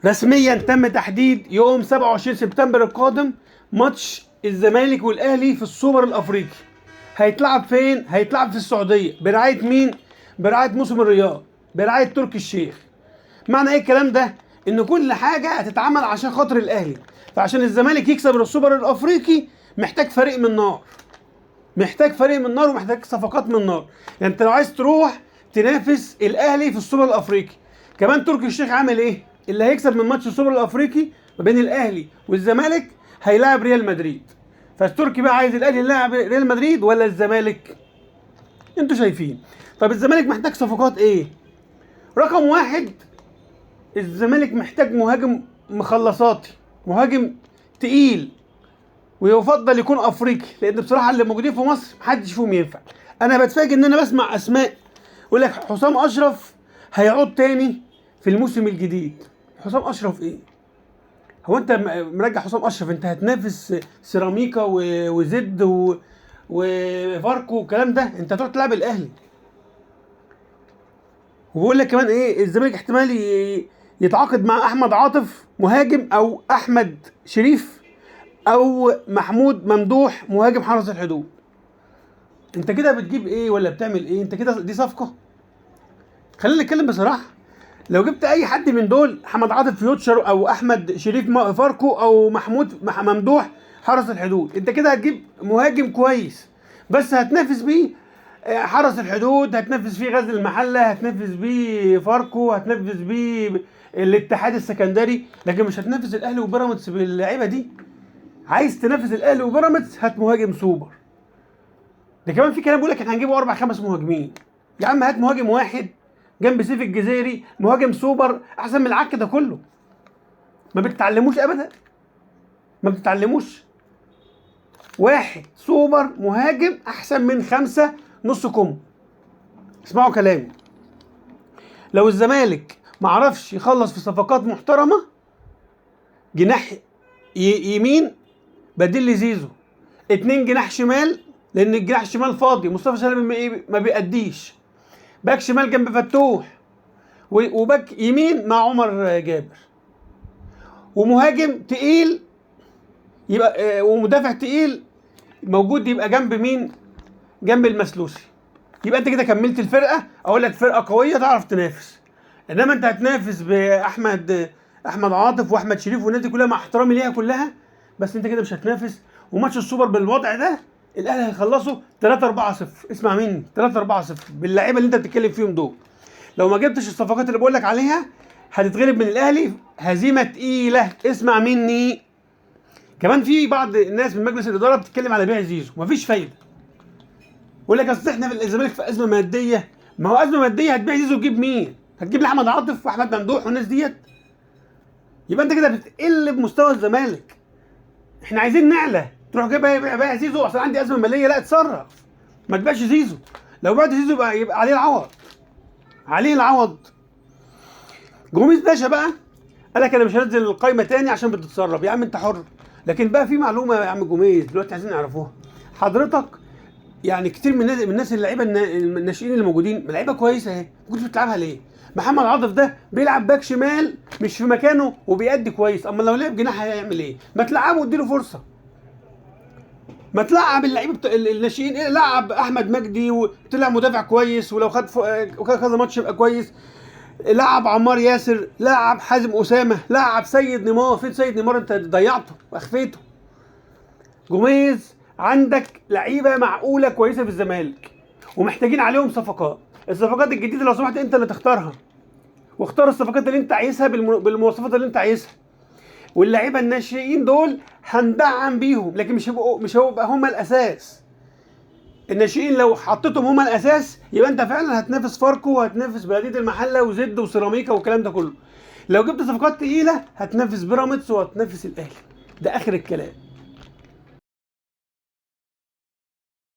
رسميا تم تحديد يوم 27 سبتمبر القادم ماتش الزمالك والاهلي في السوبر الافريقي. هيتلعب فين؟ هيتلعب في السعوديه. برعايه مين؟ برعايه موسم الرياض، برعايه تركي الشيخ. معنى ايه الكلام ده؟ ان كل حاجه هتتعمل عشان خاطر الاهلي. فعشان الزمالك يكسب السوبر الافريقي محتاج فريق من نار، محتاج فريق من نار، ومحتاج صفقات من نار. يعني انت لو عايز تروح تنافس الاهلي في السوبر الافريقي، كمان تركي الشيخ عامل ايه؟ اللي هيكسب من ماتش السوبر الافريقي ما بين الاهلي والزمالك هيلاعب ريال مدريد. فالتركي بقى عايز الاهلي يلاعب ريال مدريد ولا الزمالك؟ انتوا شايفين. طب الزمالك محتاج صفقات ايه؟ رقم واحد، الزمالك محتاج مهاجم مخلصاتي، مهاجم تقيل، ويفضل يكون افريقي، لان بصراحه اللي موجودين في مصر محدش فيهم ينفع. انا بتفاجئ ان انا بسمع اسماء يقول لك حسام اشرف هيعود تاني في الموسم الجديد. حسام اشرف ايه؟ هو انت مرجع حسام اشرف؟ انت هتنافس سيراميكا وزد وفاركو والكلام ده؟ انت هتروح تلعب الاهلي. وبقول لك كمان ايه، الزمالك احتمال يتعاقد مع احمد عاطف مهاجم، او احمد شريف، او محمود ممدوح مهاجم حرس الحدود. انت كده بتجيب ايه ولا بتعمل ايه؟ انت كده دي صفقه؟ خلينا نتكلم بصراحه. لو جبت اي حد من دول، احمد عاطف فيوتشر، او احمد شريف فاركو، او محمود ممدوح حرس الحدود، انت كده هتجيب مهاجم كويس، بس هتنافس بيه حرس الحدود، هتنافس فيه غزل المحله، هتنافس بيه فاركو، هتنافس بيه الاتحاد السكندري، لكن مش هتنافس الاهلي وبيراميدز باللعيبه دي. عايز تنافس الاهلي وبيراميدز هات مهاجم سوبر. ده كمان في كلام بيقول لك احنا هنجيبه 4 5 مهاجمين. يا عم هات مهاجم واحد جنب سيف الجزيري، مهاجم سوبر احسن من العك ده كله. ما بتتعلموش ابدا، ما بتتعلموش. واحد سوبر مهاجم احسن من 5 نص كم. اسمعوا كلامي. لو الزمالك ما عرفش يخلص في صفقات محترمه، جناح يمين بديل لزيزو، 2 جناح شمال، لان الجناح الشمال فاضي، مصطفى سالم ما بيأديش، باك شمال جنب فتوح، وباك يمين مع عمر جابر، ومهاجم تقيل يبقى ومدافع تقيل موجود يبقى جنب مين؟ جنب المسلوسي. يبقى انت كده كملت الفرقه. اقول لك فرقه قويه تعرف تنافس. انما انت هتنافس احمد عاطف واحمد شريف والناس دي كلها، مع احترامي ليها كلها، بس انت كده مش هتنافس. وماتش السوبر بالوضع ده الاهلي هيخلصوا 3-4-0. اسمع مني، 3-4-0 باللعيبه اللي انت بتتكلم فيهم دول. لو ما جبتش الصفقات اللي بقول لك عليها هتتغلب من الاهلي هزيمه تقيله. اسمع مني. كمان في بعض الناس من مجلس الاداره بتتكلم على بيع زيزو، مفيش فايده. يقول لك اصل احنا في الزمالك في ازمه ماديه. ما هو ازمه ماديه، هتبيع زيزو تجيب مين؟ هتجيب لي احمد عاطف واحمد ممدوح والناس ديت؟ يبقى انت كده بتقل بمستوى الزمالك. احنا عايزين نعلى، تروح جايب بيع زيزو اصل عندي ازمه ماليه؟ لا، اتصرف، ما تبيعش زيزو. لو بعت زيزو يبقى عليه العوض، عليه العوض. جوميز باشا بقى قال لك انا مش هنزل القايمه تاني عشان بتتسرب. يا عم انت حر. لكن بقى في معلومه يا عم جوميز دلوقتي عايزين نعرفوها. حضرتك يعني كتير من الناس اللعيبه الناشئين اللي موجودين لعيبه كويسه اهي، ما كنتش بتلعبها ليه؟ محمد عاطف ده بيلعب باك شمال مش في مكانه وبيأدي كويس، اما لو لعب جناح هيعمل ايه؟ ما تلعبه واديله فرصه. ما تلعب اللعيبه الناشئين. ايه، لعب احمد مجدي وطلع مدافع كويس، ولو خد كذا ماتش يبقى كويس. لعب عمار ياسر، لعب حازم اسامه، لعب سيد نيمار. فين سيد نيمار؟ انت ضيعته واخفيته. جوميز عندك لعيبه معقوله كويسه في الزمالك ومحتاجين عليهم صفقات. الصفقات الجديده لو سمحت انت اللي تختارها، واختار الصفقات اللي انت عايزها بالمواصفات اللي انت عايزها. واللعيبه الناشئين دول هندعم بيهم، لكن مش هيبقى هم الاساس. الناشئين لو حطيتهم هم الاساس يبقى انت فعلا هتنافس فاركو وهتنافس بلديه المحله وزد وسيراميكا والكلام ده كله. لو جبت صفقات تقيله هتنافس بيراميدز وهتنافس الاهلي. ده اخر الكلام.